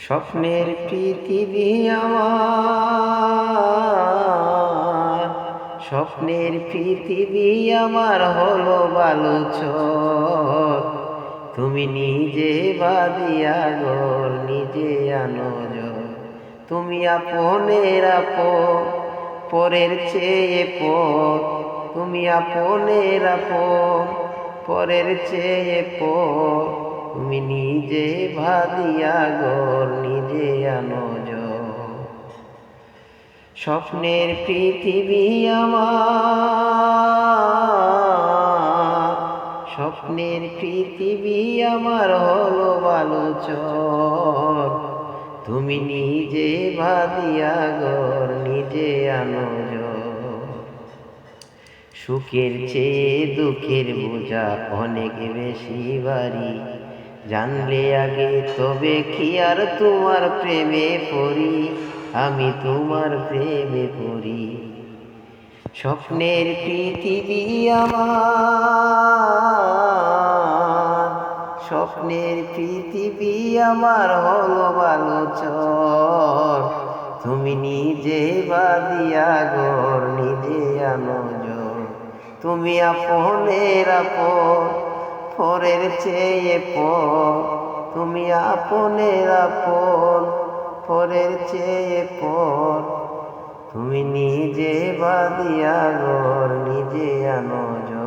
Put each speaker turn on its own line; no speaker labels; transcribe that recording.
স্বপ্নের পৃথিবী আমার, স্বপ্নের পৃথিবী আমার হলো বালুচর। তুমি নিজে বাঁধিয়া ঘর নিজে আনো জল। তুমি আপনের আপন, পরের চেয়ে পর। তুমি আপনের আপন, পরের চেয়ে পর। তুমি নিজে বাঁধিয়া ঘর নিজে আনো জল। স্বপ্নের পৃথিবী আমার, স্বপ্নের পৃথিবী আমার হলো বালুচর। তুমি নিজে বাঁধিয়া ঘর নিজে আনো জল। সুখের চেয়ে দুঃখের বোঝা অনেক বেশি ভারী, জানলে আগে তবে কি আর তোমার প্রেমে পড়ি, আমি তোমার প্রেমে পড়ি। স্বপ্নের পৃথিবী আমার, স্বপ্নের পৃথিবী আমার হলো বালুচর। তুমি নিজে বাঁধিয়া ঘর নিজে আনো জল। তুমি আপনের আপন, পরের চেয়ে পর। তুমি আপনের আপন, পরের চেয়ে পর। তুমি নিজে বাঁধিয়া ঘর নিজে আনো জল।